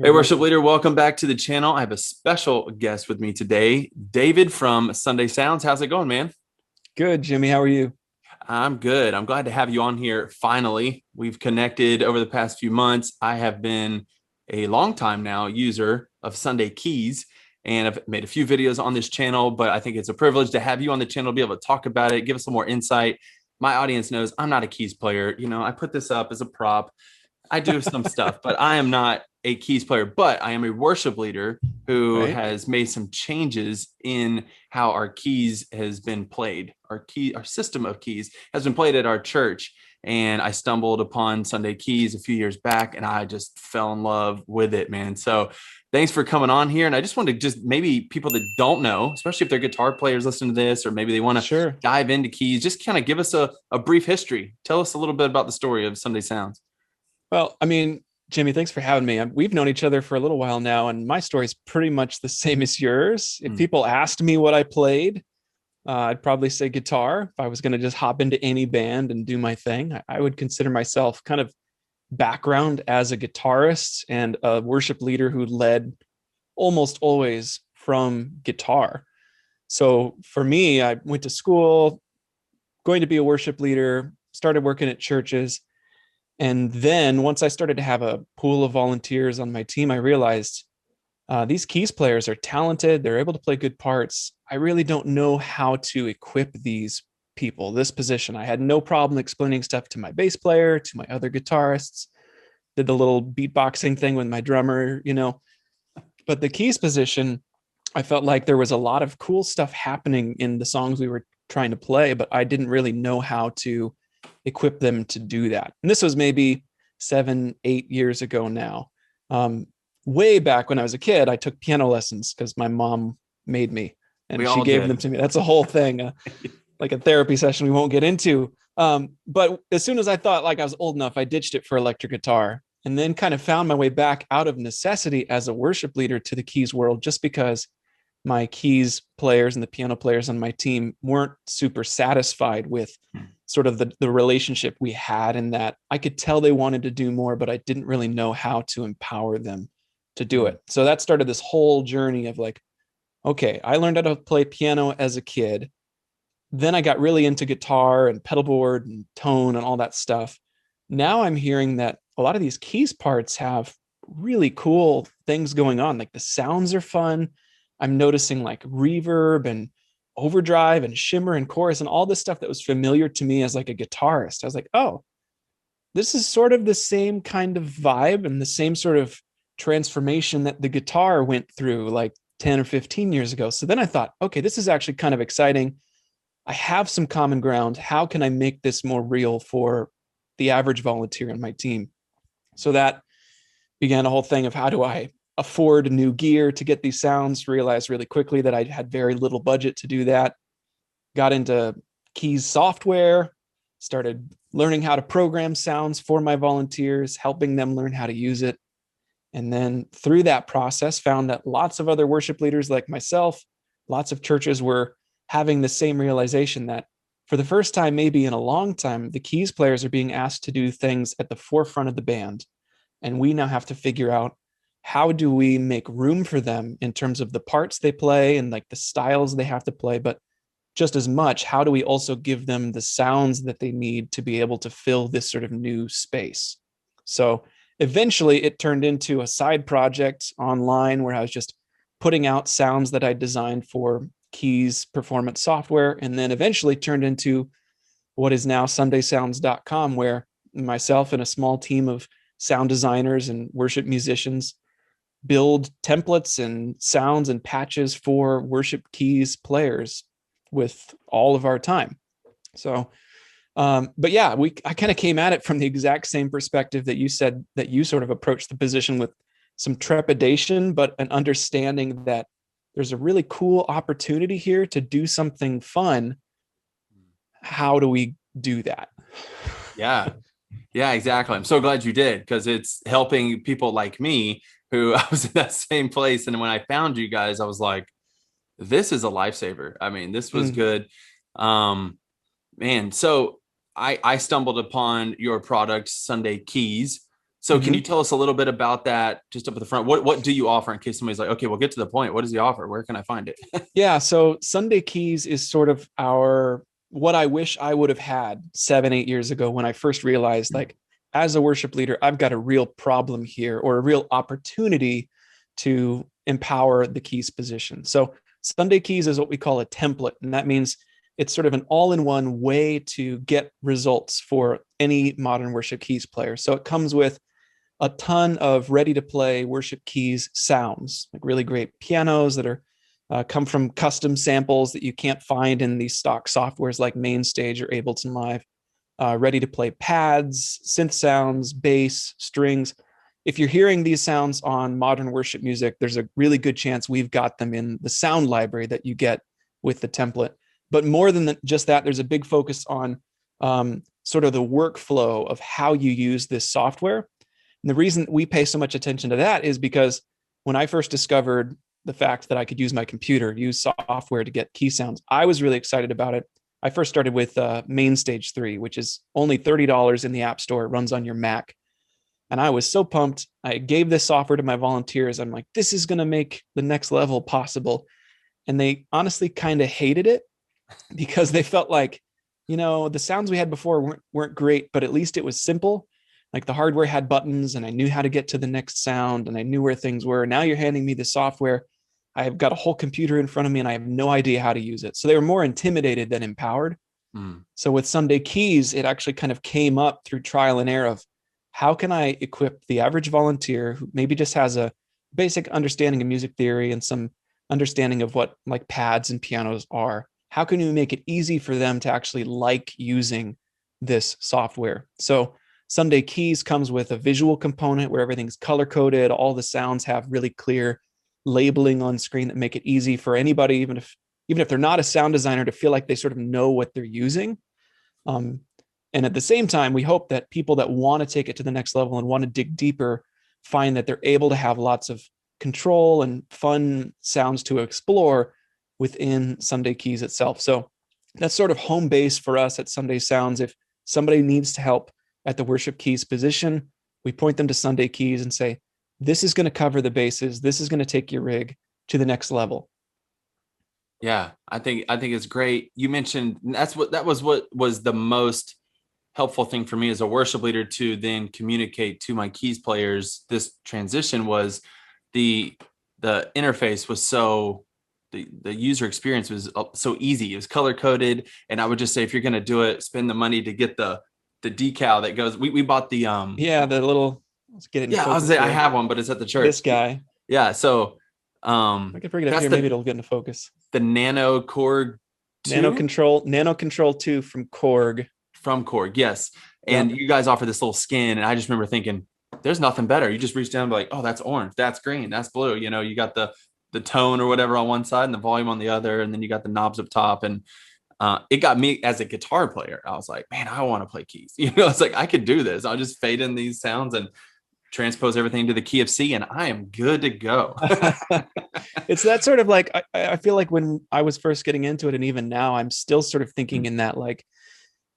Hey, worship leader, welcome back to the channel. I have a special guest with me today, David from Sunday Sounds. How's it going, man? Good, Jimmy. How are you? I'm good. I'm glad to have you on here finally. We've connected over the past few months. I have been a long time now user of Sunday Keys, and I've made a few videos on this channel, but I think it's a privilege to have you on the channel, to be able to talk about it, give us some more insight. My audience knows I'm not a keys player. I put this up as a prop. I do some stuff, but I am not a keys player, but I am a worship leader who Right. has made some changes in how our keys has been played. Our system of keys has been played at our church. And I stumbled upon Sunday Keys a few years back and I just fell in love with it, man. So thanks for coming on here. And I just wanted to just maybe people that don't know, especially if they're guitar players listening to this, or maybe they want to Sure. dive into keys, just kind of give us a brief history. Tell us a little bit about the story of Sunday Sounds. Well, Jimmy, thanks for having me. We've known each other for a little while now, and my story's pretty much the same as yours. If Hmm. people asked me what I played, I'd probably say guitar. If I was going to just hop into any band and do my thing, I would consider myself kind of background as a guitarist and a worship leader who led almost always from guitar. So for me, I went to school, going to be a worship leader, started working at churches. And then once I started to have a pool of volunteers on my team, I realized these keys players are talented. They're able to play good parts. I really don't know how to equip these people, this position. I had no problem explaining stuff to my bass player, to my other guitarists, did the little beatboxing thing with my drummer. But the keys position, I felt like there was a lot of cool stuff happening in the songs we were trying to play, but I didn't really know how to equip them to do that. And this was maybe 7, 8 years ago now. Um, Way back when I was a kid, I took piano lessons because my mom made me We and she all gave did. them to me. That's a whole thing, like a therapy session we won't get into. But as soon as I thought like I was old enough, I ditched it for electric guitar and then kind of found my way back out of necessity as a worship leader to the keys world just because my keys players and the piano players on my team weren't super satisfied with sort of the relationship we had, in that I could tell they wanted to do more, but I didn't really know how to empower them to do Hmm. it. So that started this whole journey of like, okay, I learned how to play piano as a kid. Then I got really into guitar and pedal board and tone and all that stuff. Now I'm hearing that a lot of these keys parts have really cool things going on. Like the sounds are fun. I'm noticing like reverb and overdrive and shimmer and chorus and all this stuff that was familiar to me as like a guitarist. I was like, oh, this is sort of the same kind of vibe and the same sort of transformation that the guitar went through like 10 or 15 years ago. So then I thought, okay, this is actually kind of exciting. I have some common ground. How can I make this more real for the average volunteer in my team? So that began a whole thing of how do I afford new gear to get these sounds, realized really quickly that I had very little budget to do that. Got into keys software, started learning how to program sounds for my volunteers, helping them learn how to use it. And then through that process, found that lots of other worship leaders like myself, lots of churches were having the same realization that for the first time, maybe in a long time, the keys players are being asked to do things at the forefront of the band. And we now have to figure out how do we make room for them in terms of the parts they play and like the styles they have to play, but just as much, how do we also give them the sounds that they need to be able to fill this sort of new space? So eventually it turned into a side project online where I was just putting out sounds that I designed for keys performance software, and then eventually turned into what is now sundaysounds.com, where myself and a small team of sound designers and worship musicians build templates and sounds and patches for worship keys players with all of our time. So, but yeah, I kind of came at it from the exact same perspective that you said, that you sort of approached the position with some trepidation, but an understanding that there's a really cool opportunity here to do something fun. How do we do that? Yeah. Yeah, exactly. I'm so glad you did, because it's helping people like me who I was in that same place. And when I found you guys, I was like, this is a lifesaver. I mean, this was Mm, good. Um, Man, so I stumbled upon your product, Sunday Keys. So can you Mhm. tell us a little bit about that just up at the front? What do you offer in case somebody's like, okay, we'll get to the point. What does he offer? Where can I find it? Yeah, so Sunday Keys is sort of our what I wish I would have had 7, 8 years ago when I first realized, like, as a worship leader, I've got a real problem here, or a real opportunity to empower the keys position. So Sunday Keys is what we call a template, and that means it's sort of an all-in-one way to get results for any modern worship keys player. So it comes with a ton of ready to play worship keys sounds, like really great pianos that are come from custom samples that you can't find in these stock softwares like Mainstage or Ableton Live. Ready to play pads, synth sounds, bass, strings. If you're hearing these sounds on modern worship music, there's a really good chance we've got them in the sound library that you get with the template. But more than just that, there's a big focus on sort of the workflow of how you use this software. And the reason we pay so much attention to that is because when I first discovered the fact that I could use my computer, use software to get key sounds, I was really excited about it. I first started with Mainstage 3, which is only $30 in the App Store. It runs on your Mac. And I was so pumped. I gave this software to my volunteers. I'm like, this is going to make the next level possible. And they honestly kind of hated it because they felt like, the sounds we had before weren't great, but at least it was simple. Like the hardware had buttons and I knew how to get to the next sound and I knew where things were. Now you're handing me the software. I've got a whole computer in front of me and I have no idea how to use it. So they were more intimidated than empowered. Mm. So with Sunday Keys, it actually kind of came up through trial and error of how can I equip the average volunteer who maybe just has a basic understanding of music theory and some understanding of what like pads and pianos are. How can you make it easy for them to actually like using this software? So Sunday Keys comes with a visual component where everything's color coded. All the sounds have really clear labeling on screen that make it easy for anybody, even if they're not a sound designer, to feel like they sort of know what they're using. Um, and at the same time, we hope that people that want to take it to the next level and want to dig deeper find that they're able to have lots of control and fun sounds to explore within Sunday Keys itself. So that's sort of home base for us at Sunday Sounds. If somebody needs to help at the worship keys position, we point them to Sunday Keys and say, this is going to cover the bases. This is going to take your rig to the next level. Yeah, I think it's great. You mentioned that was what was the most helpful thing for me as a worship leader to then communicate to my keys players. This transition was the interface was the user experience was so easy. It was color coded, and I would just say if you're going to do it, spend the money to get the decal that goes. We bought the Yeah, the little, let's get it in yeah, I was focus say I here. have one, but it's at the This church. guy. Yeah, so I can bring it up that's here. Maybe it'll get into focus. the Nano Core 2 Nano Control 2 from Korg. from Korg, yes. And Yep. you guys offer this little skin, and I just remember thinking, there's nothing better. You just reach down and be like, oh, that's orange, that's green, that's blue. You got the tone or whatever on one side and the volume on the other, and then you got the knobs up top. And it got me as a guitar player. I was like, man, I want to play keys. It's like I could do this. I'll just fade in these sounds and transpose everything to the key of C, and I am good to go. It's that sort of like, I feel like when I was first getting into it, and even now, I'm still sort of thinking in that like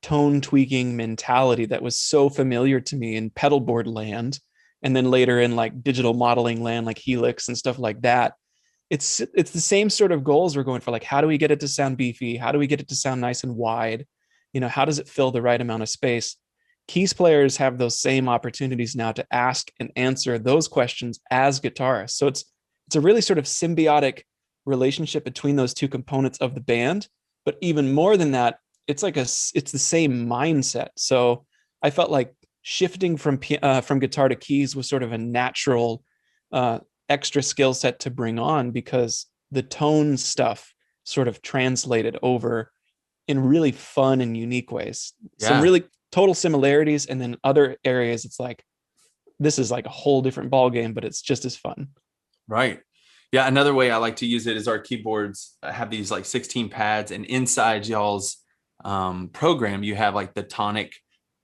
tone tweaking mentality that was so familiar to me in pedal board land. And then later in like digital modeling land, like Helix and stuff like that. It's the same sort of goals we're going for. Like, how do we get it to sound beefy? How do we get it to sound nice and wide? How does it fill the right amount of space? Keys players have those same opportunities now to ask and answer those questions as guitarists. So it's a really sort of symbiotic relationship between those two components of the band. But even more than that, it's the same mindset. So I felt like shifting from guitar to keys was sort of a natural extra skill set to bring on, because the tone stuff sort of translated over in really fun and unique ways. Some Yeah, really total similarities, and then other areas it's like this is like a whole different ball game, but it's just as fun. right. Yeah, another way I like to use it is our keyboards have these like 16 pads, and inside y'all's program, you have like the tonic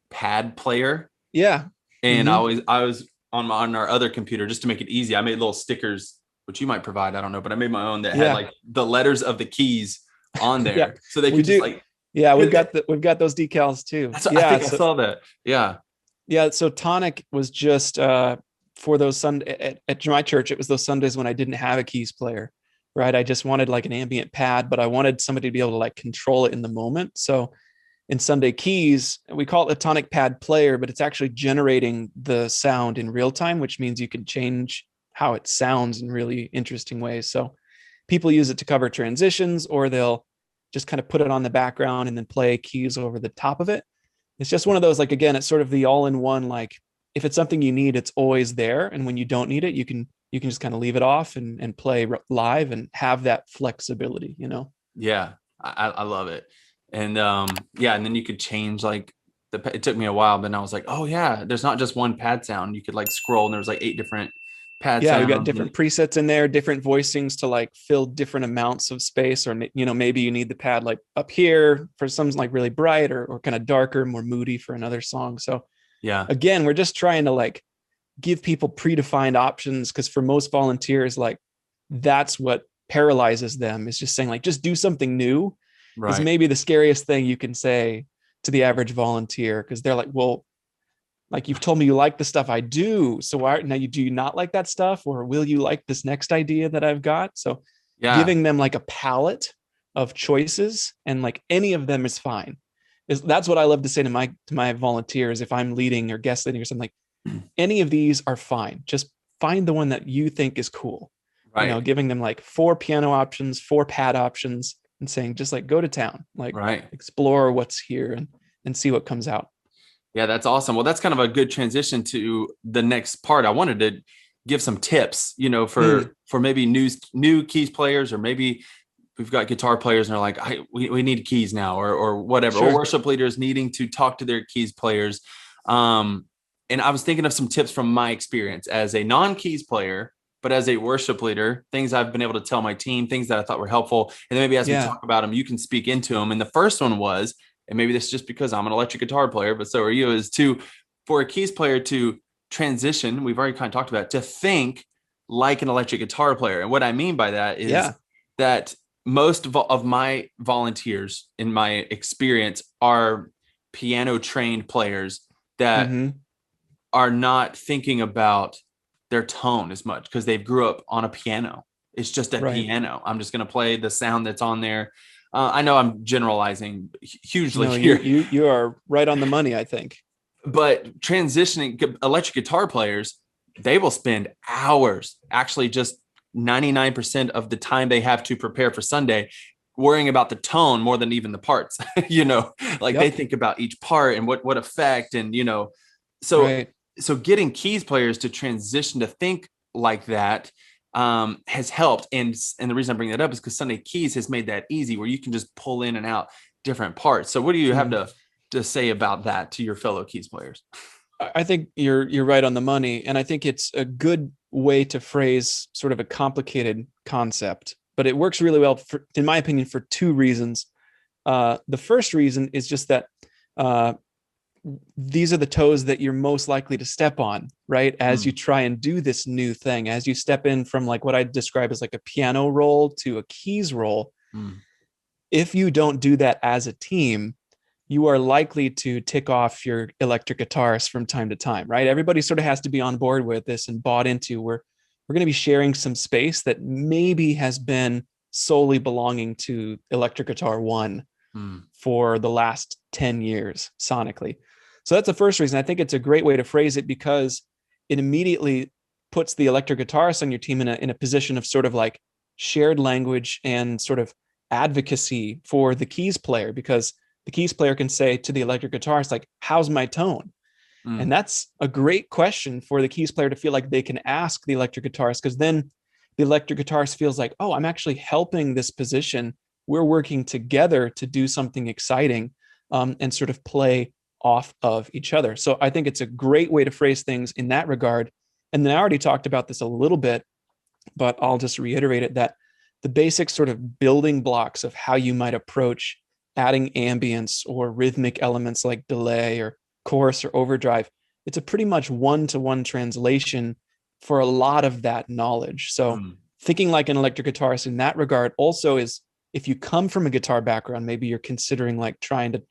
pad player. Yeah. And Mm-hmm. I was on our other computer just to make it easy. I made little stickers, which you might provide. I don't know, but I made my own that had Yeah. like the letters of the keys on Yeah. there, so they We could just do. like Yeah, hit that. we've got those decals too. That's what I Yeah. think I So saw that. Yeah. Yeah, so tonic was just for those Sunday at my church. It was those Sundays when I didn't have a keys player, right? I just wanted like an ambient pad, but I wanted somebody to be able to like control it in the moment. So in Sunday keys, we call it a tonic pad player, but it's actually generating the sound in real time, which means you can change how it sounds in really interesting ways. So people use it to cover transitions, or they'll just kind of put it on the background and then play keys over the top of it. It's just one of those, like, again, it's sort of the all-in-one, like if it's something you need, it's always there. And when you don't need it, you can just kind of leave it off and play live and have that flexibility, you know? Yeah, I love it. And yeah, and then you could change like it took me a while, but then I was like, oh yeah, there's not just one pad sound. You could like scroll and there was like 8 different pad Yeah, we got sounds. different presets in there, different voicings to like fill different amounts of space, or maybe you need the pad like up here for some like really bright, or kind of darker, more moody for another song. So Yeah, again, we're just trying to like give people predefined options, because for most volunteers, like that's what paralyzes them, is just saying like just do something new is right. maybe the scariest thing you can say to the average volunteer, because they're like, well, like you've told me you like the stuff I do, so why now do you not like that stuff, or will you like this next idea that I've got? So Yeah, giving them like a palette of choices, and like any of them is fine, is that's what I love to say to my volunteers if I'm leading or guest leading or something. Like any of these are fine, just find the one that you think is cool, right, giving them like 4 piano options, 4 pad options, and saying just like go to town, like right. explore what's here and see what comes out. Yeah, that's awesome. Well, that's kind of a good transition to the next part. I wanted to give some tips, Mm, for maybe new keys players, or maybe we've got guitar players and they're like, we need keys now, or whatever, or sure. worship leaders needing to talk to their keys players. And I was thinking of some tips from my experience as a non-keys player, but as a worship leader, things I've been able to tell my team, things that I thought were helpful. And then maybe as we Yeah. talk about them, you can speak into them. And the first one was, and maybe this is just because I'm an electric guitar player, but so are you, is to, for a keys player to transition, we've already kind of talked about, to think like an electric guitar player. And what I mean by that is Yeah. that most of my volunteers in my experience are piano trained players that Mm-hmm. are not thinking about their tone as much because they've grew up on a piano. It's just a Right. piano. I'm just going to play the sound that's on there. I know I'm generalizing hugely No, you here, you you are right on the money, I think. but transitioning electric guitar players, they will spend hours, actually just 99% of the time they have to prepare for Sunday, worrying about the tone more than even the parts. Like they Yep. think about each part and what effect, and so Right. so getting keys players to transition to think like that has helped. And the reason I bring that up is because Sunday Keys has made that easy, where you can just pull in and out different parts. So what do you have Mm. to say about that to your fellow keys players? I think you're right on the money, and I think it's a good way to phrase sort of a complicated concept, but it works really well, in my opinion, for 2 reasons. The first reason is just that uh, these are the toes that you're most likely to step on, right? As you Mm, try and do this new thing, as you step in from like what I describe as like a piano roll to a keys roll. mm, If you don't do that as a team, you are likely to tick off your electric guitarist from time to time, right? Everybody sort of has to be on board with this and bought into, we're going to be sharing some space that maybe has been solely belonging to electric guitar one mm, for the last 10 years sonically. So that's the first reason. I think it's a great way to phrase it, because it immediately puts the electric guitarist on your team in a position of sort of like shared language and sort of advocacy for the keys player, because the keys player can say to the electric guitarist, like, how's my tone? And mm, that's a great question for the keys player to feel like they can ask the electric guitarist, because then the electric guitarist feels like, oh, I'm actually helping this position. We're working together to do something exciting, and sort of play off of each other. So I think it's a great way to phrase things in that regard. And then I already talked about this a little bit, but I'll just reiterate it, that the basic sort of building blocks of how you might approach adding ambience or rhythmic elements like delay or chorus or overdrive, it's a pretty much one-to-one translation for a lot of that knowledge. So mm. thinking like an electric guitarist in that regard also is, if you come from a guitar background, maybe you're considering like trying to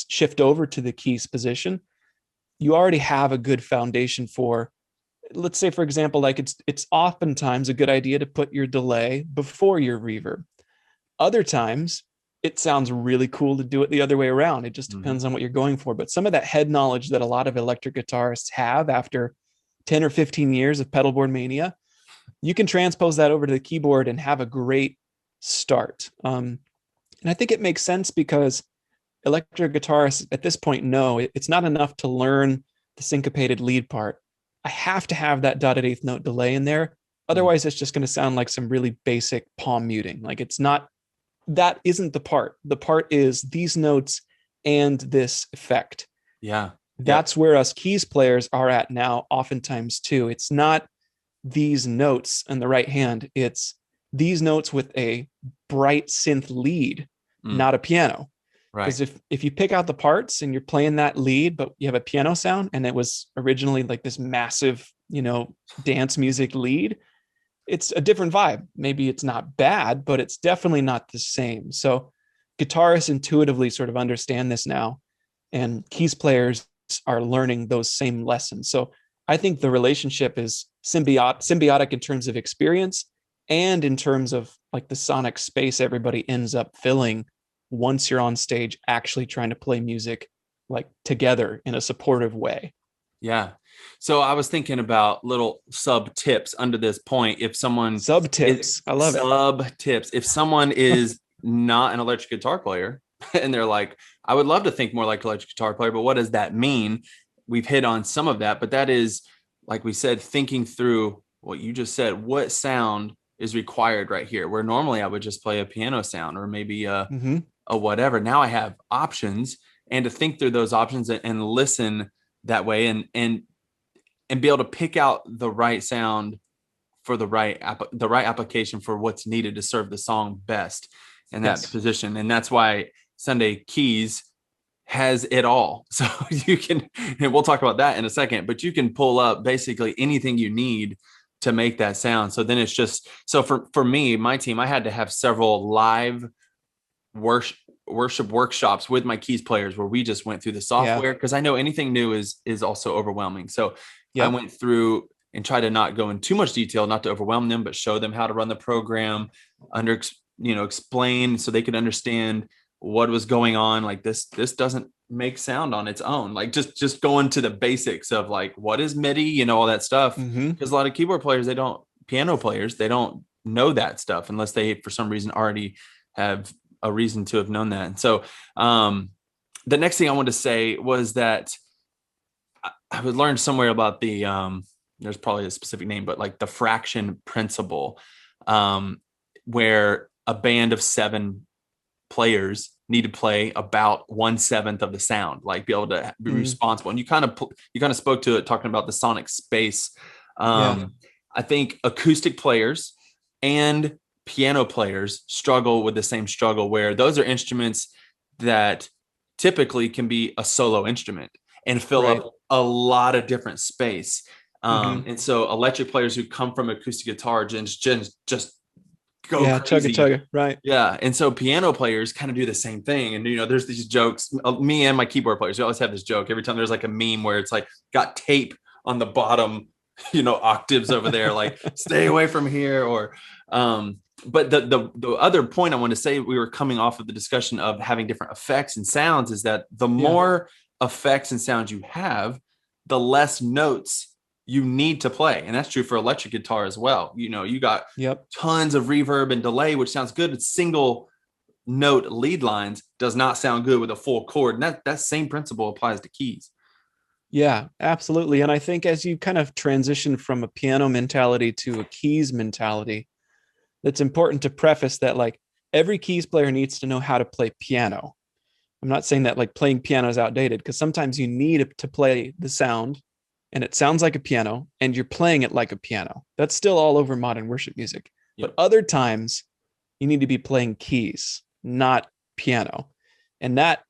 shift over to the keys position, you already have a good foundation for, let's say, for example, like it's oftentimes a good idea to put your delay before your reverb. Other times it sounds really cool to do it the other way around. It just Mm-hmm. depends on what you're going for. But some of that head knowledge that a lot of electric guitarists have after 10 or 15 years of pedalboard mania, you can transpose that over to the keyboard and have a great start. And I think it makes sense because electric guitarists at this point know it's not enough to learn the syncopated lead part. I have to have that dotted eighth note delay in there. Otherwise, it's just going to sound like some really basic palm muting. Like it's not, that isn't the part. The part is these notes and this effect. Yeah. Yep. That's where us keys players are at now, oftentimes too. It's not these notes in the right hand, it's these notes with a bright synth lead, Mm, not a piano. right. Because if you pick out the parts and you're playing that lead, but you have a piano sound and it was originally like this massive, dance music lead, it's a different vibe. Maybe it's not bad, but it's definitely not the same. So guitarists intuitively sort of understand this now, and keys players are learning those same lessons. So I think the relationship is symbiotic in terms of experience and in terms of like the sonic space everybody ends up filling once you're on stage actually trying to play music like together in a supportive way. Yeah. So I was thinking about little sub tips under this point. If someone Sub is tips, I love it. sub tips, if someone is not an electric guitar player and they're like, I would love to think more like an electric guitar player, but what does that mean? We've hit on some of that, but that is, like we said, thinking through what you just said, what sound is required right here, where normally I would just play a piano sound or maybe Mm-hmm. a whatever. Now I have options, and to think through those options and listen that way and be able to pick out the right sound for the right application for what's needed to serve the song best in that Yes. position. And that's why Sunday Keys has it all. So you can, and we'll talk about that in a second, but you can pull up basically anything you need to make that sound. So then it's just, so for me, my team, I had to have several live worship workshops with my keys players where we just went through the Yeah. software, because I know anything new is also overwhelming. So I Yep. went through and tried to not go in too much detail, not to overwhelm them, but show them how to run the program, under explain so they could understand what was going on. Like this doesn't make sound on its own. Like just going to the basics of like what is MIDI, all that stuff. Mm-hmm. Because a lot of keyboard players, piano players, they don't know that stuff unless they for some reason already have a reason to have known that. And so the next thing I wanted to say was that I would learn somewhere about the there's probably a specific name, but like the fraction principle, where a band of 7 players need to play about 1/7 of the sound, like be able to be Mm. responsible. And you kind of spoke to it talking about the sonic space. Yeah. I think acoustic players and piano players struggle with the same struggle, where those are instruments that typically can be a solo instrument and fill Right. up a lot of different space. Mm-hmm. And so electric players who come from acoustic guitar just go Yeah. Chugga crazy. chugga. Right. Yeah. And so piano players kind of do the same thing. And, there's these jokes, me and my keyboard players, we always have this joke every time there's like a meme where it's like got tape on the bottom, octaves over there, like stay away from here. Or, but the other point I want to say, we were coming off of the discussion of having different effects and sounds, is that the Yeah. more effects and sounds you have, the less notes you need to play. And that's true for electric guitar as well. You got Yep. tons of reverb and delay, which sounds good. It's single note lead lines does not sound good with a full chord. And that same principle applies to keys. Yeah, absolutely. And I think as you kind of transition from a piano mentality to a keys mentality, it's important to preface that like every keys player needs to know how to play piano. I'm not saying that like playing piano is outdated, because sometimes you need to play the sound and it sounds like a piano and you're playing it like a piano. That's still all over modern worship music. Yep. But other times you need to be playing keys, not piano. And that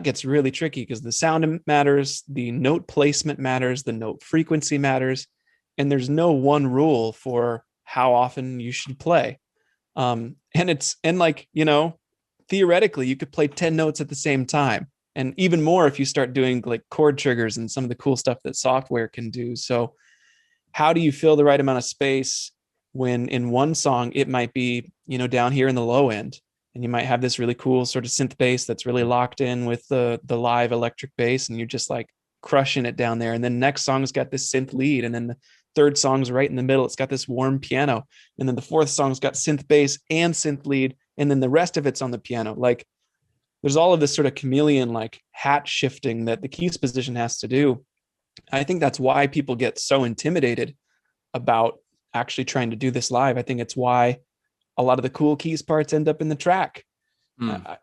gets really tricky because the sound matters, the note placement matters, the note frequency matters, and there's no one rule for how often you should play. And like, theoretically, you could play 10 notes at the same time. And even more if you start doing like chord triggers and some of the cool stuff that software can do. So how do you fill the right amount of space when in one song it might be, down here in the low end, and you might have this really cool sort of synth bass that's really locked in with the live electric bass, and you're just like crushing it down there. And then next song's got this synth lead, and then the third song's right in the middle, it's got this warm piano, and then the fourth song's got synth bass and synth lead, and then the rest of it's on the piano. Like there's all of this sort of chameleon like hat shifting that the keys position has to do. I think that's why people get so intimidated about actually trying to do this live. I think it's why a lot of the cool keys parts end up in the track.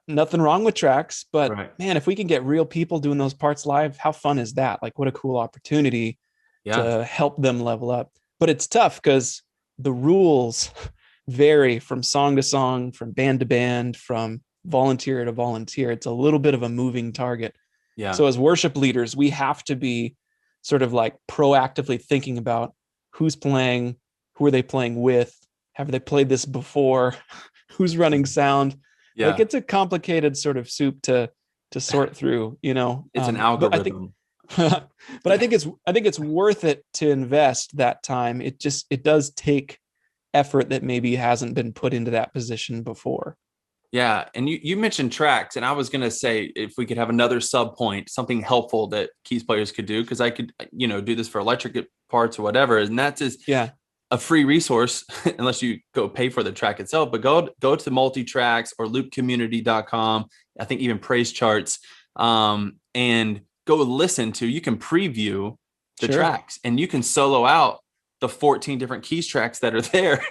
Nothing wrong with tracks, but Right. man, if we can get real people doing those parts live, how fun is that? Like, what a cool opportunity Yeah. to help them level up. But it's tough because the rules vary from song to song, from band to band, from volunteer to volunteer. It's a little bit of a moving target. Yeah. So as worship leaders, we have to be sort of like proactively thinking about who's playing, who are they playing with, have they played this before, who's running sound. Like Yeah. it's a complicated sort of soup to sort through, It's an but I think algorithm. but I think it's worth it to invest that time. It does take effort that maybe hasn't been put into that position before. Yeah. And you mentioned tracks, and I was going to say if we could have another sub point, something helpful that keys players could do, because I could, do this for electric parts or whatever. And that's just Yeah, a free resource unless you go pay for the track itself. But go to multitracks or loopcommunity.com. I think even praise charts, and go listen to, you can preview the sure. tracks and you can solo out the 14 different keys tracks that are there.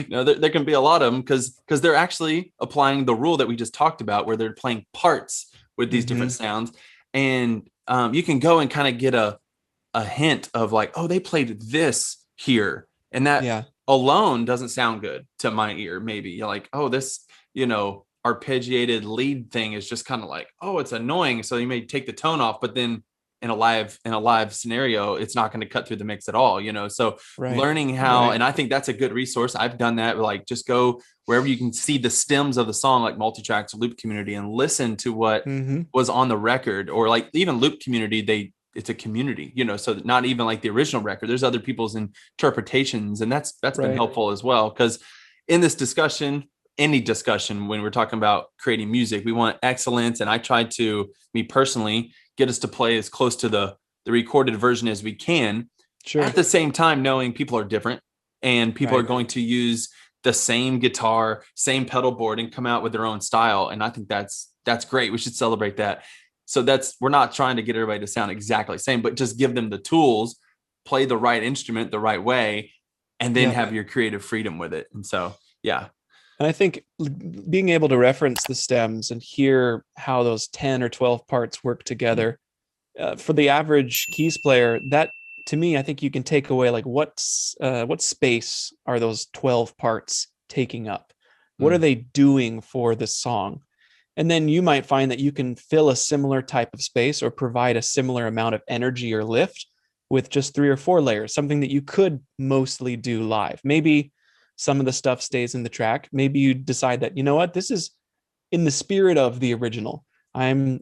There can be a lot of them because they're actually applying the rule that we just talked about, where they're playing parts with these different Hmm. sounds. And you can go and kind of get a hint of like, oh, they played this here. And that Yeah, alone doesn't sound good to my ear. Maybe you're like, oh, this, arpeggiated lead thing is just kind of like, oh, it's annoying. So you may take the tone off, but then in a live scenario, it's not going to cut through the mix at all. So right, learning how, right. and I think that's a good resource. I've done that. Like just go wherever you can see the stems of the song, like multitracks, loop community, and listen to what Hmm. was on the record. Or like even loop community, it's a community, so not even like the original record, there's other people's interpretations, and that's been Right. helpful as well. Because in this discussion, any discussion, when we're talking about creating music, we want excellence. And I try to, me personally, get us to play as close to the recorded version as we can, at Sure. the same time knowing people are different and people are Right. going to use the same guitar, same pedal board, and come out with their own style. And I think that's great. We should celebrate that. So we're not trying to get everybody to sound exactly the same, but just give them the tools, play the right instrument the right way, and then Yeah. have your creative freedom with it. And so, yeah. And I think being able to reference the stems and hear how those 10 or 12 parts work together, for the average keys player, that to me, I think you can take away like what space are those 12 parts taking up? What are Mm, they doing for the song? And then you might find that you can fill a similar type of space or provide a similar amount of energy or lift with just 3 or 4 layers, something that you could mostly do live. Maybe some of the stuff stays in the track. Maybe you decide that, you know what, this is in the spirit of the original. I'm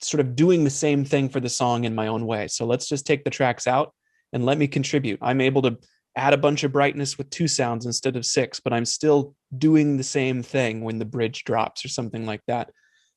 sort of doing the same thing for the song in my own way. So let's just take the tracks out and let me contribute. I'm able to add a bunch of brightness with 2 sounds instead of 6, but I'm still doing the same thing when the bridge drops or something like that.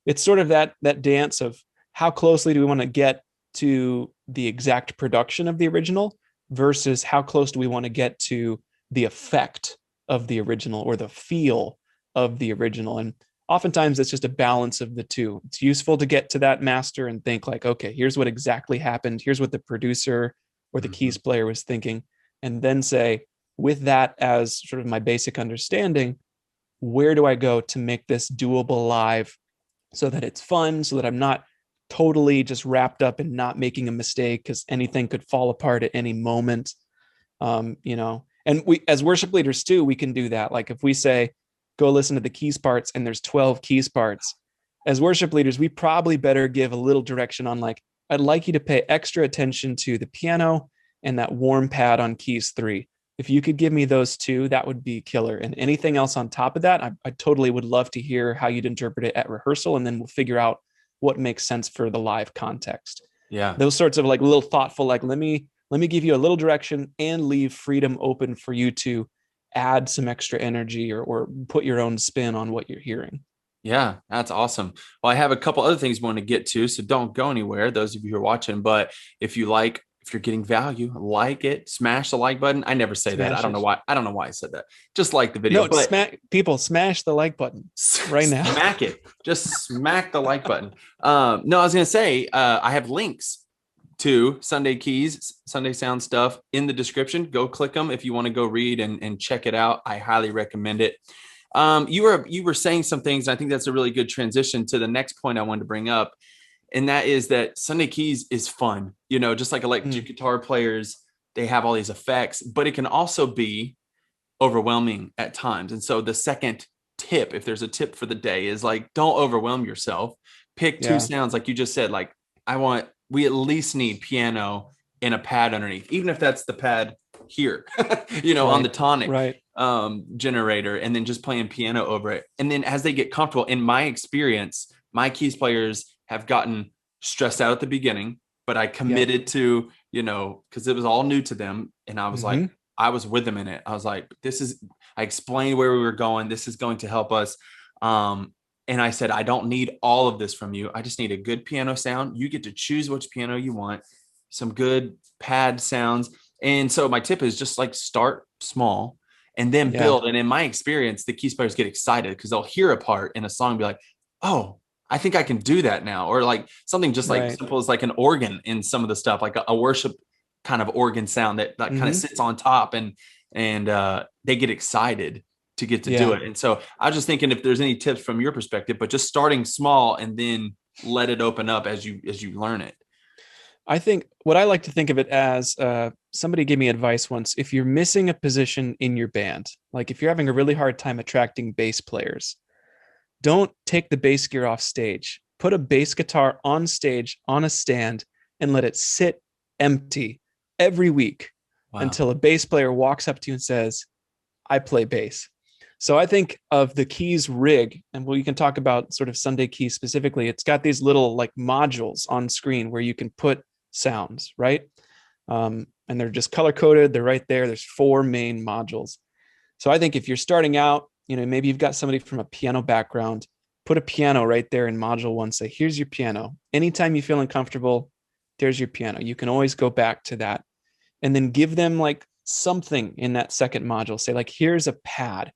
It's sort of that dance of how closely do we want to get to the exact production of the original versus how close do we want to get to the effect of the original or the feel of the original. And oftentimes it's just a balance of the two. It's useful to get to that master and think like, okay, here's what exactly happened. Here's what the producer or the mhm. keys player was thinking. And then say, with that as sort of my basic understanding, where do I go to make this doable live so that it's fun, so that I'm not totally just wrapped up in not making a mistake because anything could fall apart at any moment. And we, as worship leaders too, we can do that. Like if we say, go listen to the keys parts and there's 12 keys parts, as worship leaders, we probably better give a little direction on like, I'd like you to pay extra attention to the piano and that warm pad on keys 3. If you could give me those two, that would be killer. And anything else on top of that, I totally would love to hear how you'd interpret it at rehearsal. And then we'll figure out what makes sense for the live context. Yeah. Those sorts of like little thoughtful, like, let me give you a little direction and leave freedom open for you to add some extra energy or put your own spin on what you're hearing. Yeah, that's awesome. Well, I have a couple other things I want to get to, so don't go anywhere, those of you who are watching. But if you're getting value, like it, smash the like button. I never say that. I Smash don't know it. why. I don't know why I said that. Just like the video, No, but smash the like button right now. smack it. Just smack the like button. No, I was gonna say I have links to Sunday Keys, Sunday Sound stuff in the description. Go click them if you want to go read and check it out. I highly recommend it. You were saying some things. I think that's a really good transition to the next point I wanted to bring up, and that is that Sunday Keys is fun. Just like electric guitar players, they have all these effects, but it can also be overwhelming at times. And so the second tip, if there's a tip for the day, is like, don't overwhelm yourself. Pick two sounds, like you just said. Like, we at least need piano and a pad underneath, even if that's the pad here, right. on the tonic. Right. Generator, and then just playing piano over it. And then as they get comfortable, in my experience, my keys players have gotten stressed out at the beginning, but I committed to, because it was all new to them. And I was like, I was with them in it. I was like, I explained where we were going. This is going to help us. And I said, I don't need all of this from you. I just need a good piano sound. You get to choose which piano you want, some good pad sounds. And so my tip is just like start small and then build. And in my experience, the keys players get excited because they'll hear a part in a song and be like, oh, I think I can do that now. Or like something just like simple as like an organ in some of the stuff, like a worship kind of organ sound that kind of sits on top, and they get excited to get to do it. And so I was just thinking if there's any tips from your perspective, but just starting small and then let it open up as you learn it. I think what I like to think of it as, somebody gave me advice once. If you're missing a position in your band, like if you're having a really hard time attracting bass players, don't take the bass gear off stage. Put a bass guitar on stage on a stand and let it sit empty every week until a bass player walks up to you and says, I play bass. So I think of the keys rig, and we can talk about sort of Sunday Keys specifically. It's got these little like modules on screen where you can put sounds, right? And they're just color coded. They're right there. There's 4 main modules. So I think if you're starting out, maybe you've got somebody from a piano background, put a piano right there in module 1. Say, here's your piano. Anytime you feel uncomfortable, there's your piano. You can always go back to that. And then give them like something in that second module. Say like, here's a pad.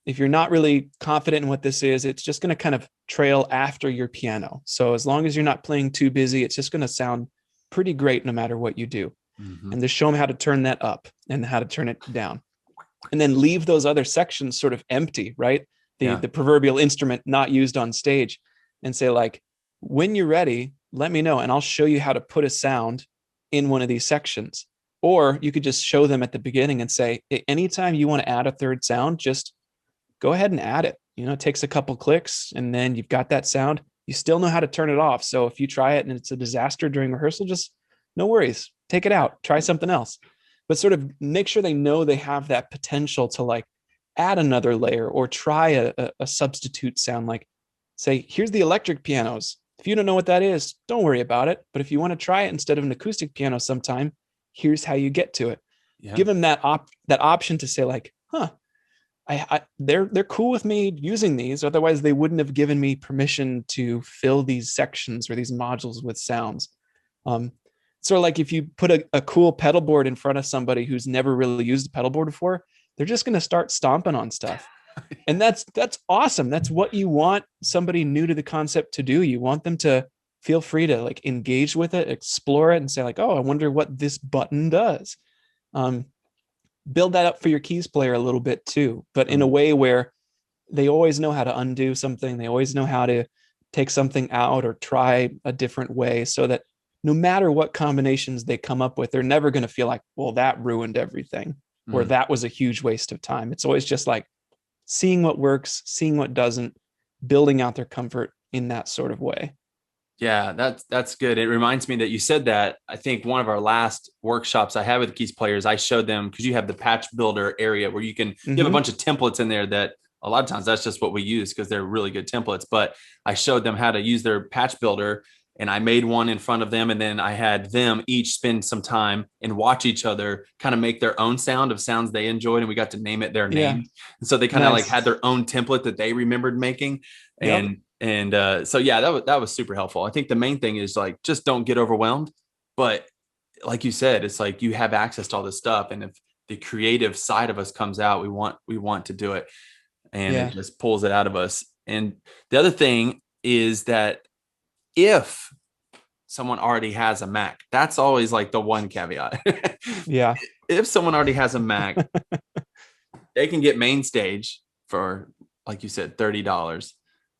If you're not really confident in what this is, it's just going to kind of trail after your piano. So as long as you're not playing too busy, it's just going to sound pretty great no matter what you do. And just show them how to turn that up and how to turn it down. And then leave those other sections sort of empty, right? The proverbial instrument not used on stage, and say like, when you're ready, let me know and I'll show you how to put a sound in one of these sections. Or you could just show them at the beginning and say, anytime you want to add a third sound, just go ahead and add it. It takes a couple clicks and then you've got that sound. You still know how to turn it off. So if you try it and it's a disaster during rehearsal, just no worries, take it out, try something else. But sort of make sure they know they have that potential to like add another layer or try a substitute sound. Like say, here's the electric pianos. If you don't know what that is, don't worry about it. But if you want to try it instead of an acoustic piano sometime, here's how you get to it. Give them that option to say like, they're cool with me using these. Otherwise, they wouldn't have given me permission to fill these sections or these modules with sounds. Sort of like if you put a cool pedal board in front of somebody who's never really used a pedal board before, they're just going to start stomping on stuff. And that's awesome. That's what you want somebody new to the concept to do. You want them to feel free to like engage with it, explore it, and say like, oh, I wonder what this button does. Build that up for your keys player a little bit too, but in a way where they always know how to undo something. They always know how to take something out or try a different way, so that no matter what combinations they come up with, they're never going to feel like, well, that ruined everything, or that was a huge waste of time. It's always just like seeing what works, seeing what doesn't, building out their comfort in that sort of way. Yeah, that's good. It reminds me that you said that. I think one of our last workshops I had with keys players, I showed them, because you have the patch builder area where you have a bunch of templates in there that a lot of times that's just what we use because they're really good templates. But I showed them how to use their patch builder, and I made one in front of them, and then I had them each spend some time and watch each other kind of make their own sound of sounds they enjoyed, and we got to name it their Yeah. names. And so they kind of like Nice. had their own template that they remembered making. Yep. And so yeah, that was super helpful. I think the main thing is like just don't get overwhelmed. But like you said, it's like you have access to all this stuff, and if the creative side of us comes out, we want to do it, and it Yeah. just pulls it out of us. And the other thing is that if someone already has a Mac, that's always like the one caveat. Yeah. If someone already has a Mac, they can get MainStage for, like you said, $30.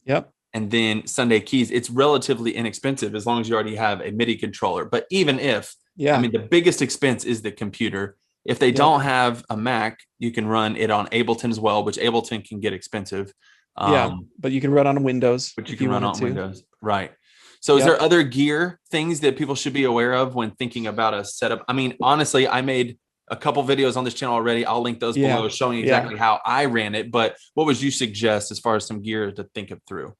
Yep. And then Sunday Keys, it's relatively inexpensive as long as you already have a MIDI controller. But even if, I Yeah. mean, the biggest expense is the computer. If they Yep. don't have a Mac, you can run it on Ableton as well, which Ableton can get expensive. Yeah. But you can run on Windows Which you if can you run wanted on to. Windows. Right. So is there Yep. other gear things that people should be aware of when thinking about a setup? I mean, honestly, I made a couple videos on this channel already. I'll link those Yeah. below showing Yeah. exactly how I ran it. But what would you suggest as far as some gear to think it through?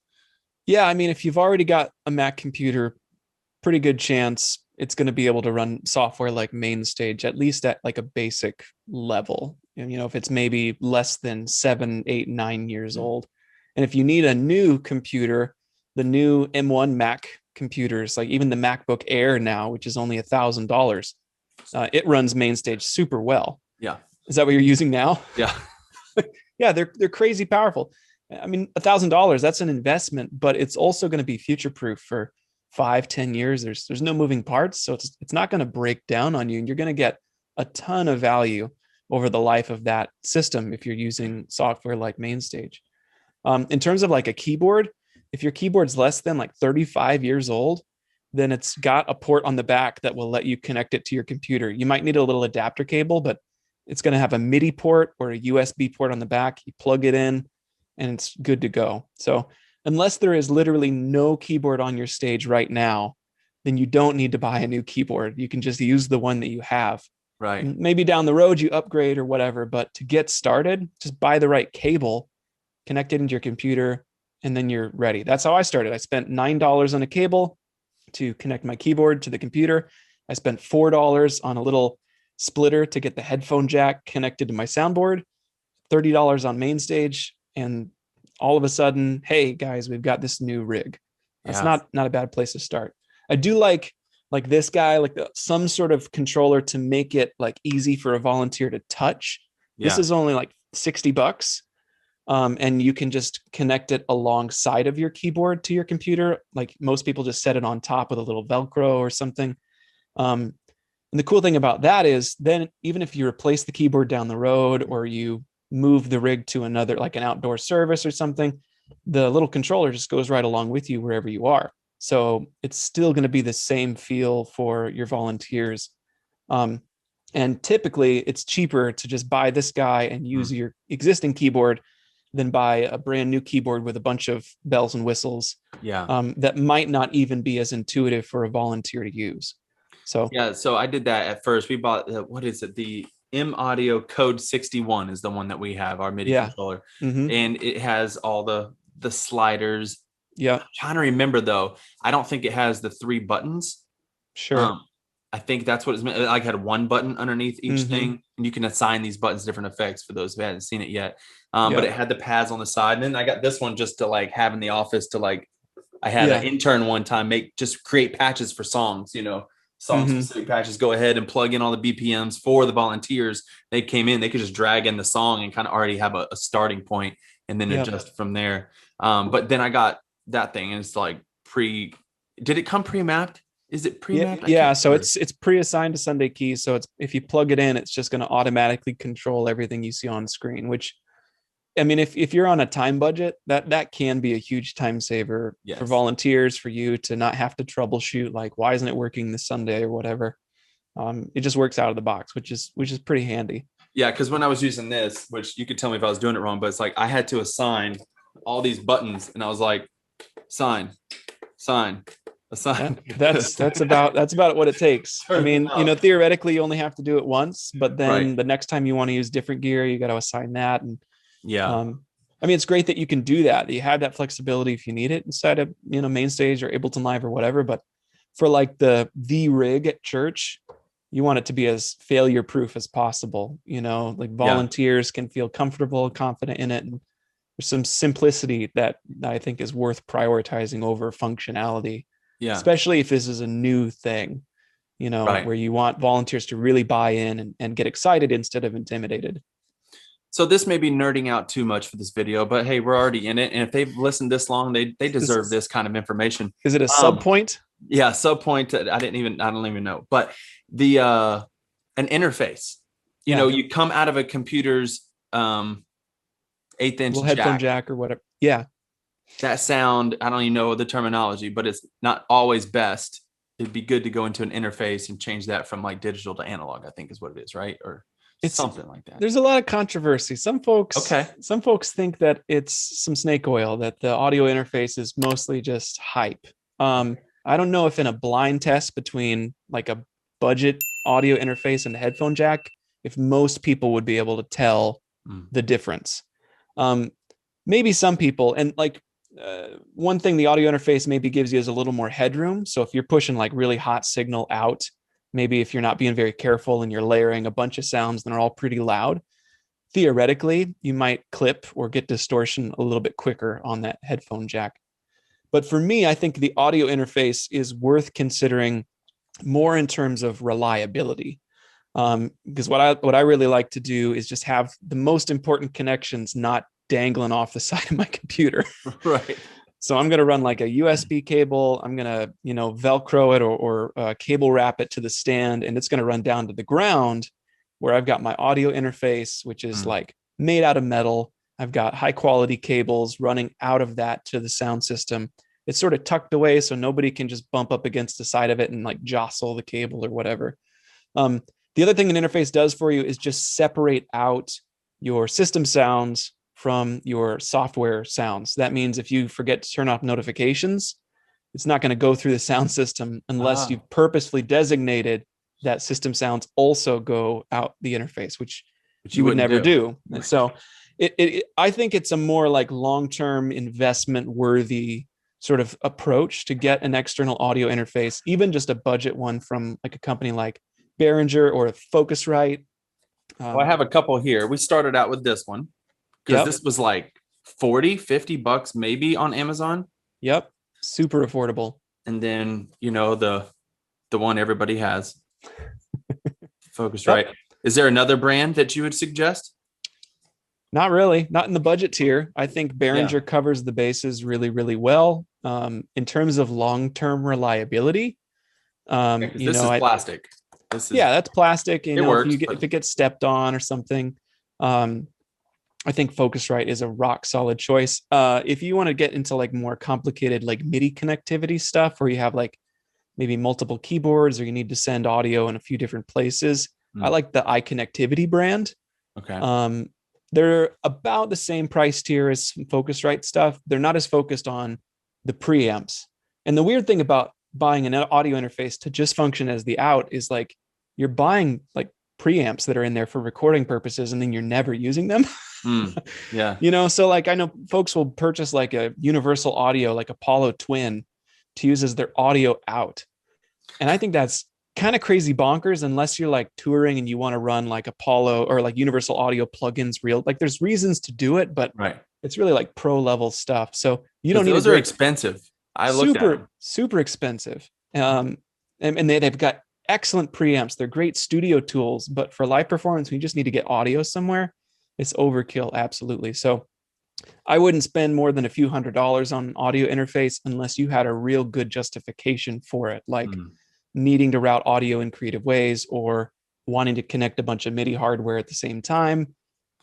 Yeah. I mean, if you've already got a Mac computer, pretty good chance it's going to be able to run software like MainStage, at least at like a basic level. And, if it's maybe less than 7, 8, 9 years old. And if you need a new computer, the new M1 Mac computers, like even the MacBook Air now, which is only $1,000, it runs MainStage super well. Yeah. Is that what you're using now? Yeah. Yeah, they're crazy powerful. I mean, $1,000, that's an investment, but it's also going to be future proof for 5, 10 years. There's no moving parts, so it's not going to break down on you, and you're going to get a ton of value over the life of that system if you're using software like MainStage. In terms of like a keyboard, if your keyboard's less than like 35 years old, then it's got a port on the back that will let you connect it to your computer. You might need a little adapter cable, but it's going to have a MIDI port or a USB port on the back. You plug it in and it's good to go. So unless there is literally no keyboard on your stage right now, then you don't need to buy a new keyboard. You can just use the one that you have. Right. Maybe down the road you upgrade or whatever, but to get started, just buy the right cable, connect it into your computer, and then you're ready. That's how I started. I spent $9 on a cable to connect my keyboard to the computer. I spent $4 on a little splitter to get the headphone jack connected to my soundboard, $30 on MainStage, and all of a sudden, hey guys, we've got this new rig. That's Yeah. not a bad place to start. I do like this guy, like some sort of controller to make it like easy for a volunteer to touch. This Yeah. is only like $60. And you can just connect it alongside of your keyboard to your computer. Like most people just set it on top with a little Velcro or something. And the cool thing about that is then even if you replace the keyboard down the road or you move the rig to another, like an outdoor service or something, the little controller just goes right along with you wherever you are. So it's still going to be the same feel for your volunteers. And typically it's cheaper to just buy this guy and use your existing keyboard than buy a brand new keyboard with a bunch of bells and whistles. Yeah. That might not even be as intuitive for a volunteer to use. So Yeah. So I did that at first. We bought what is it? The M Audio Code 61 is the one that we have, our MIDI yeah. controller. Mm-hmm. And it has all the sliders. Yeah. I'm trying to remember though. I don't think it has the 3 buttons. Sure. I think that's what it's meant. I had one button underneath each Mm-hmm. thing, and you can assign these buttons different effects for those who hadn't seen it yet. But Yeah. it had the pads on the side. And then I got this one just to like have in the office to like, I had Yeah. an intern one time just create patches for songs, song Mm-hmm. specific patches, go ahead and plug in all the BPMs for the volunteers. They came in, they could just drag in the song and kind of already have a starting point and then Yep. adjust from there. But then I got that thing and it's like did it come pre-mapped? Is it pre-mapped? Yeah. So it's pre-assigned to Sunday Keys. So it's if you plug it in, it's just going to automatically control everything you see on screen, which I mean, if you're on a time budget, that can be a huge time saver for Yes. volunteers, for you to not have to troubleshoot, like, why isn't it working this Sunday or whatever. It just works out of the box, which is pretty handy. Yeah, because when I was using this, which you could tell me if I was doing it wrong, but it's like I had to assign all these buttons, and I was like, assign, assign. That's about what it takes. I mean, theoretically you only have to do it once, but then Right. the next time you want to use different gear, you got to assign that. And Yeah. I mean, it's great that you can do that. You have that flexibility if you need it inside of, main stage or Ableton Live or whatever. But for like the rig at church, you want it to be as failure proof as possible. Like Yeah. volunteers can feel comfortable, confident in it. And there's some simplicity that I think is worth prioritizing over functionality, Yeah. especially if this is a new thing, Right. where you want volunteers to really buy in and get excited instead of intimidated. So this may be nerding out too much for this video, but hey, we're already in it. And if they've listened this long, they deserve Is, this kind of information. is it a sub Um, point? yeah, sub point. I don't even know. But the an interface. Yeah. You come out of a computer's 1/8 inch Little headphone jack. jack or whatever. Yeah. That sound, I don't even know the terminology, but it's not always best. It'd be good to go into an interface and change that from like digital to analog, I think is what it is, right? Or It's something like that. There's a lot of controversy. Okay. Some folks think that it's some snake oil, that the audio interface is mostly just hype. I don't know if in a blind test between like a budget audio interface and a headphone jack, if most people would be able to tell the difference. Um, Maybe some people, and like one thing the audio interface maybe gives you is a little more headroom. So if you're pushing like really hot signal out, maybe if you're not being very careful and you're layering a bunch of sounds that are all pretty loud, theoretically, you might clip or get distortion a little bit quicker on that headphone jack. But for me, I think the audio interface is worth considering more in terms of reliability. Because what I really like to do is just have the most important connections not dangling off the side of my computer. Right. So I'm going to run like a USB cable. I'm going to, Velcro it or cable wrap it to the stand, and it's going to run down to the ground where I've got my audio interface, which is like made out of metal. I've got high quality cables running out of that to the sound system. It's sort of tucked away so nobody can just bump up against the side of it and like jostle the cable or whatever. The other thing an interface does for you is just separate out your system sounds from your software sounds. That means if you forget to turn off notifications, it's not going to go through the sound system unless you've purposefully designated that system sounds also go out the interface, which you would never do. And so I think it's a more like long-term investment worthy sort of approach to get an external audio interface, even just a budget one from like a company like Behringer or Focusrite. Well, I have a couple here. We started out with this one because this was like 40-50 bucks maybe on Amazon. Yep. Super affordable. And then, the one everybody has. Focusrite. Yep. Is there another brand that you would suggest? Not really. Not in the budget tier. I think Behringer covers the bases really, really well. In terms of long-term reliability, this is plastic. That's plastic. It works, if it gets stepped on or something, I think Focusrite is a rock solid choice. If you want to get into like more complicated like MIDI connectivity stuff, where you have like maybe multiple keyboards or you need to send audio in a few different places, I like the iConnectivity brand. Okay. They're about the same price tier as Focusrite stuff. They're not as focused on the preamps. And the weird thing about buying an audio interface to just function as the out is like you're buying like preamps that are in there for recording purposes and then you're never using them. Yeah. So like I know folks will purchase like a universal audio, like Apollo Twin, to use as their audio out. And I think that's kind of crazy bonkers unless you're like touring and you want to run like Apollo or like universal audio plugins real. Like there's reasons to do it, but it's really like pro level stuff. So you don't need those are expensive. I looked at them. Super expensive. And they've got excellent preamps. They're great studio tools, but for live performance, we just need to get audio somewhere. It's overkill. Absolutely. So I wouldn't spend more than a few $100s on an audio interface unless you had a real good justification for it. Like needing to route audio in creative ways or wanting to connect a bunch of MIDI hardware at the same time.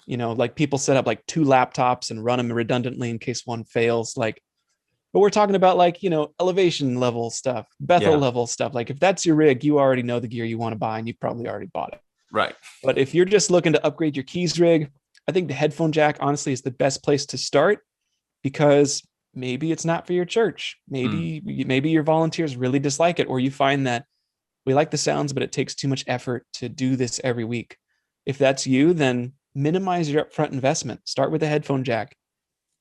Like people set up like 2 laptops and run them redundantly in case one fails. But we're talking about like, elevation level stuff, Bethel level stuff. Like if that's your rig, you already know the gear you want to buy and you probably already bought it. Right. But if you're just looking to upgrade your keys rig, I think the headphone jack honestly is the best place to start because maybe it's not for your church. Maybe your volunteers really dislike it, or you find that we like the sounds, but it takes too much effort to do this every week. If that's you, then minimize your upfront investment. Start with a headphone jack.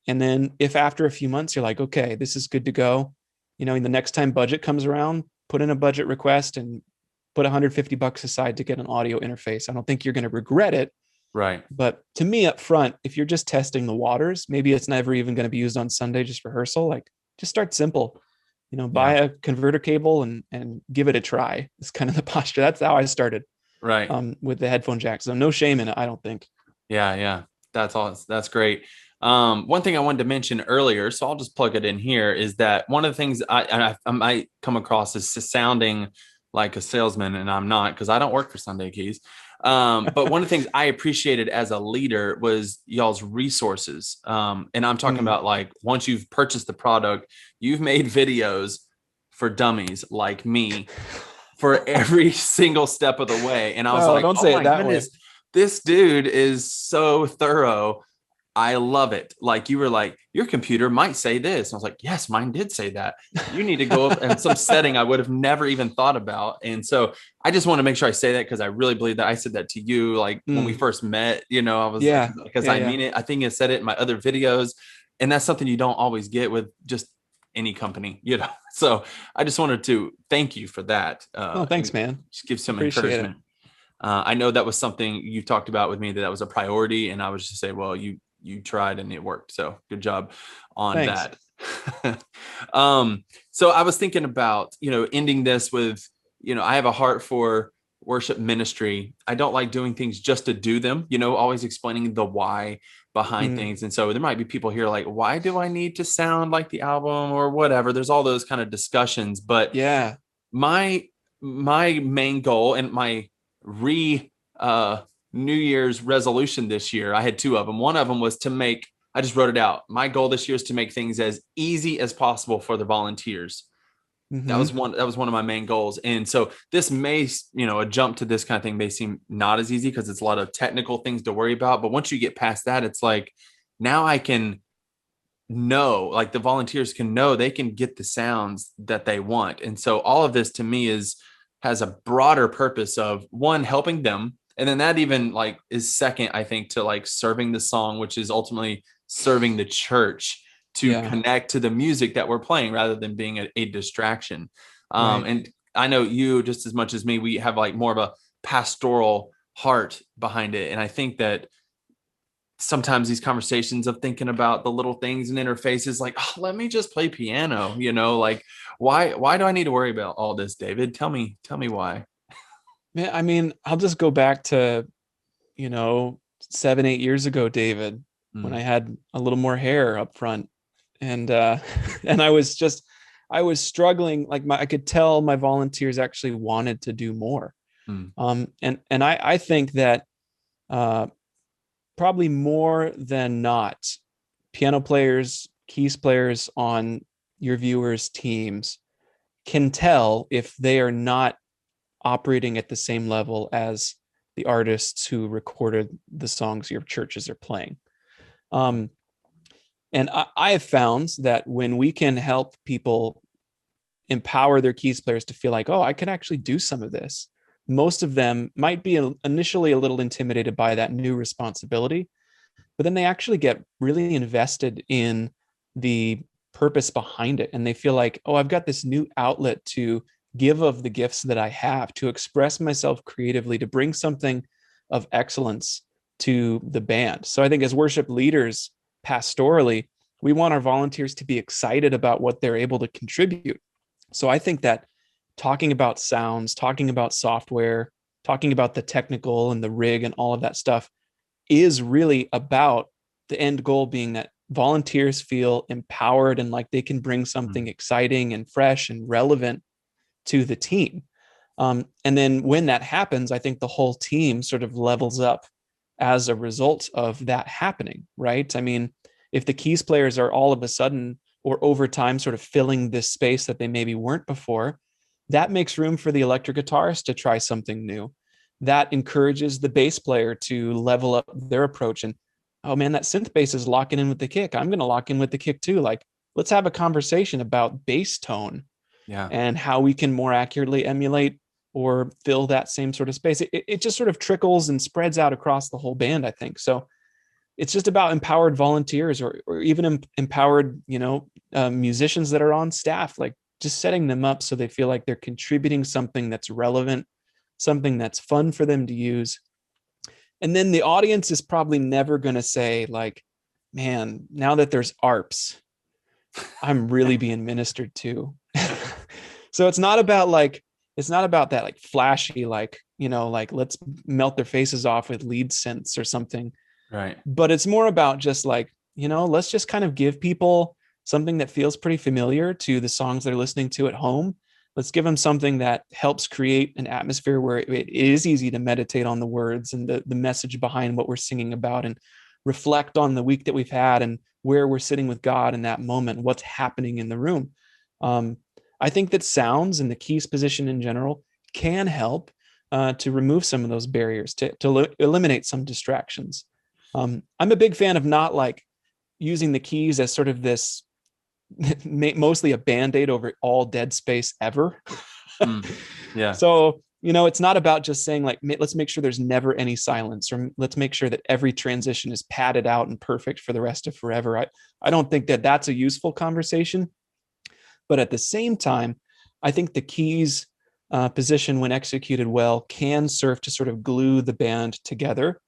And then if after a few months you're like, okay, this is good to go, the next time budget comes around, put in a budget request and put $150 aside to get an audio interface. I don't think you're going to regret it. Right. But to me up front, if you're just testing the waters, maybe it's never even going to be used on Sunday, just rehearsal, like just start simple, buy Yeah. a converter cable and give it a try. It's kind of the posture. That's how I started Right. with the headphone jack. So no shame in it, I don't think. Yeah. Yeah. That's all. That's great. One thing I wanted to mention earlier, so I'll just plug it in here, is that one of the things I might come across as sounding like a salesman, and I'm not because I don't work for Sunday Keys. But one of the things I appreciated as a leader was y'all's resources. And I'm talking Mm. about like once you've purchased the product, you've made videos for dummies like me for every single step of the way. And I was Oh, like, don't oh say it my that way. goodness, this dude is so thorough. I love it. Like you were like, your computer might say this. And I was like, yes, mine did say that. You need to go up in some setting I would have never even thought about. And so I just want to make sure I say that because I really believe that I said that to you. Like when we Mm. first met, I was like, Yeah. because Yeah. I Yeah. mean it. I think I said it in my other videos. And that's something you don't always get with just any company. So I just wanted to thank you for that. Oh, thanks, And man. just give some Appreciate it. encouragement. I know that was something you talked about with me that was a priority, and I was just say, well, you tried and it worked, so good job on Thanks. that. So I was thinking about ending this with I have a heart for worship ministry. I don't like doing things just to do them. Always explaining the why behind Mm. things, and so there might be people here like, why do I need to sound like the album or whatever? There's all those kind of discussions, but Yeah. my my main goal and my re New Year's resolution this year, I had two of them. One of them was to make, I just wrote it out. My goal this year is to make things as easy as possible for the volunteers. Mm-hmm. That was one of my main goals. And so this may, a jump to this kind of thing may seem not as easy because it's a lot of technical things to worry about. But once you get past that, it's like now I can know, like the volunteers can know they can get the sounds that they want. And so all of this to me has a broader purpose of one, helping them. And then that even like is second, I think, to like serving the song, which is ultimately serving the church to Yeah. connect to the music that we're playing rather than being a distraction. Right. And I know you just as much as me, we have like more of a pastoral heart behind it. And I think that sometimes these conversations of thinking about the little things and interfaces like, oh, let me just play piano, like why do I need to worry about all this, David? Tell me why. Man, I mean, I'll just go back to, 7, 8 years ago, David, when I Mm, had a little more hair up front. And and I was struggling. Like I could tell my volunteers actually wanted to do more. mm, And I think that uh probably more than not, piano players, keys players on your viewers' teams can tell if they are not operating at the same level as the artists who recorded the songs your churches are playing. Um, and I have found that when we can help people empower their keys players to feel like, oh, I can actually do some of this, most of them might be initially a little intimidated by that new responsibility, but then they actually get really invested in the purpose behind it. And they feel like, oh, I've got this new outlet to give of the gifts that I have, to express myself creatively, to bring something of excellence to the band. So I think as worship leaders, pastorally, we want our volunteers to be excited about what they're able to contribute. So I think that talking about sounds, talking about software, talking about the technical and the rig and all of that stuff is really about the end goal being that volunteers feel empowered and like they can bring something mm, exciting and fresh and relevant to the team. And then when that happens, I think the whole team sort of levels up as a result of that happening, right? I mean, if the keys players are all of a sudden or over time sort of filling this space that they maybe weren't before, that makes room for the electric guitarist to try something new. That encourages the bass player to level up their approach. And oh man, that synth bass is locking in with the kick. I'm going to lock in with the kick too. Like, let's have a conversation about bass tone yeah. and how we can more accurately emulate or fill that same sort of space. It just sort of trickles and spreads out across the whole band, I think. So it's just about empowered volunteers, or even empowered, musicians that are on staff, like just setting them up so they feel like they're contributing something that's relevant, something that's fun for them to use. And then the audience is probably never going to say like, man, now that there's ARPs, I'm really being ministered to. So it's not about that like flashy, like, like let's melt their faces off with lead synths or something. Right. But it's more about just like, let's just kind of give people something that feels pretty familiar to the songs they're listening to at home. Let's give them something that helps create an atmosphere where it is easy to meditate on the words and the message behind what we're singing about, and reflect on the week that we've had and where we're sitting with God in that moment, what's happening in the room. I think that sounds and the keys position in general can help to remove some of those barriers, to eliminate some distractions. I'm a big fan of not like using the keys as sort of this mostly a band-aid over all dead space ever. Yeah. So, it's not about just saying like, let's make sure there's never any silence, or let's make sure that every transition is padded out and perfect for the rest of forever. I don't think that that's a useful conversation. But at the same time, I think the keys position, when executed well, can serve to sort of glue the band together,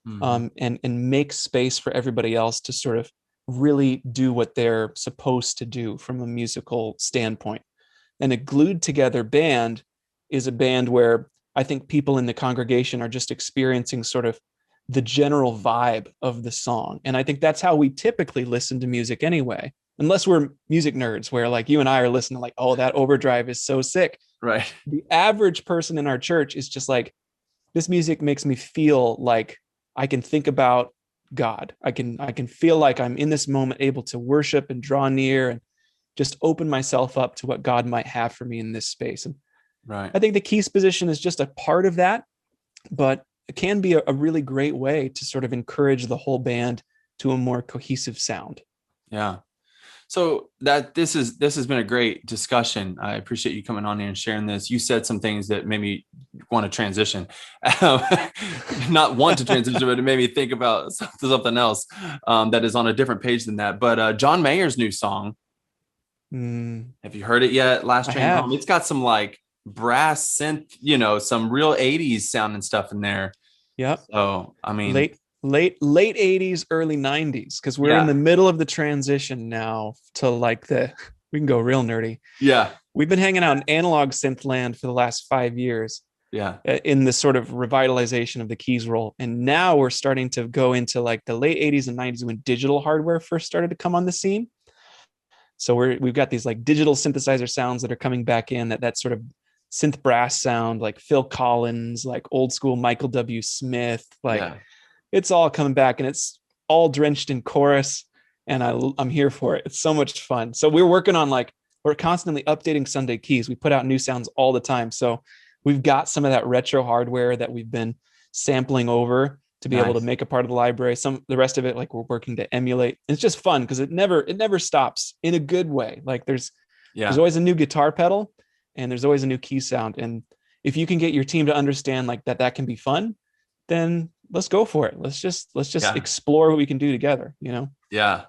and make space for everybody else to sort of really do what they're supposed to do from a musical standpoint. And a glued together band is a band where I think people in the congregation are just experiencing sort of the general vibe of the song. And I think that's how we typically listen to music anyway, unless we're music nerds, where like you and I are listening like, oh, that overdrive is so sick. Right. The average person in our church is just like, this music makes me feel like I can think about God. I can feel like I'm in this moment able to worship and draw near and just open myself up to what God might have for me in this space. And right. I think the keys position is just a part of that, but it can be a really great way to sort of encourage the whole band to a more cohesive sound. Yeah. So that this has been a great discussion. I appreciate you coming on here and sharing this. You said some things that made me want to transition, not want to transition, but it made me think about something else that is on a different page than that. But John Mayer's new song, have you heard it yet? Last Train Home. It's got some like brass synth, some real 80s sound and stuff in there. Yep. So I mean, late 80s, early 90s, because we're in the middle of the transition now to like we can go real nerdy. Yeah. We've been hanging out in analog synth land for the last 5 years. Yeah. In this sort of revitalization of the keys role. And now we're starting to go into like the late 80s and 90s when digital hardware first started to come on the scene. So we've got these like digital synthesizer sounds that are coming back in, that sort of synth brass sound, like Phil Collins, like old school Michael W. Smith, like it's all coming back, and it's all drenched in chorus, and I'm here for it. It's so much fun. So we're constantly updating Sunday Keys. We put out new sounds all the time. So we've got some of that retro hardware that we've been sampling over to be able to make a part of the library. The rest of it, like we're working to emulate. And it's just fun because it never stops in a good way. Like there's always a new guitar pedal and there's always a new key sound. And if you can get your team to understand like that can be fun, then let's go for it. Let's just explore what we can do together, Yeah.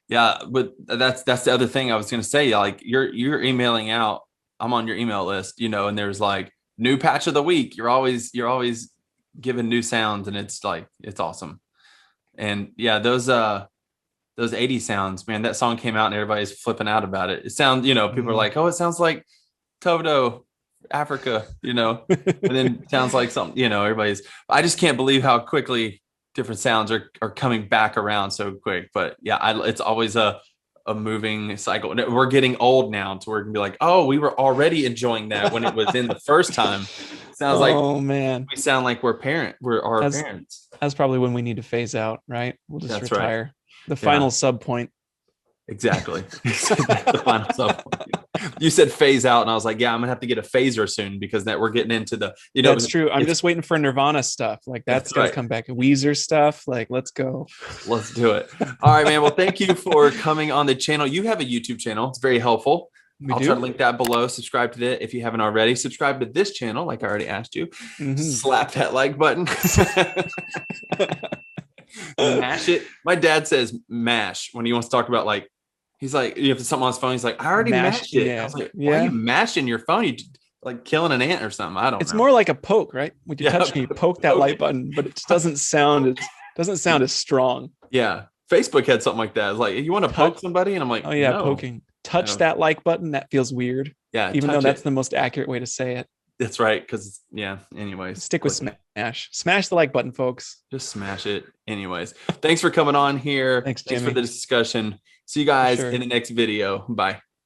Yeah. But that's the other thing I was going to say. Like you're emailing out, I'm on your email list, and there's like new patch of the week. You're always giving new sounds, and it's like, it's awesome. And yeah, those 80 sounds, man, that song came out and everybody's flipping out about it. It sounds, people are like, oh, it sounds like Toto, Africa, and then it sounds like something, I just can't believe how quickly different sounds are coming back around so quick. But yeah, it's always a moving cycle. We're getting old now to where we can be like, oh, we were already enjoying that when it was in the first time. Sounds like, oh man, we sound like we're our parents. That's probably when we need to phase out, right? We'll just retire. Right. The final sub point. Exactly. The final sub point. You said phase out, and I was like, yeah, I'm gonna have to get a phaser soon, because that we're getting into the, that's true. I'm just waiting for Nirvana stuff. Like that's gotta come back. Weezer stuff. Like, let's go. Let's do it. All right, man. Well, thank you for coming on the channel. You have a YouTube channel. It's very helpful. I'll try to link that below. Subscribe to it if you haven't already. Subscribe to this channel, like I already asked you. Slap that like button. Mash it. My dad says mash when he wants to talk about like, he's like, if it's something on his phone, he's like, I already mashed Mashing it. I it. was like, why are you Yeah. mashing your phone? You like killing an ant or something. I don't It's know. more like a poke, right? When you Yeah. touch and you poke that Okay. like button, but it just doesn't sound as strong. Yeah. Facebook had something like that. It's like, you want to poke Touch. somebody? And I'm like, Oh yeah, no. poking. I Touch don't. that like button. That feels weird, Yeah. even though Touch that's it. the most accurate way to say it. That's right. Cause yeah. Anyways, Stick with click. smash. Smash the like button, folks. Just smash it. Anyways, thanks for coming on here. Thanks, Thanks for Jimmy. the discussion. See you For guys in sure. the next video. Bye.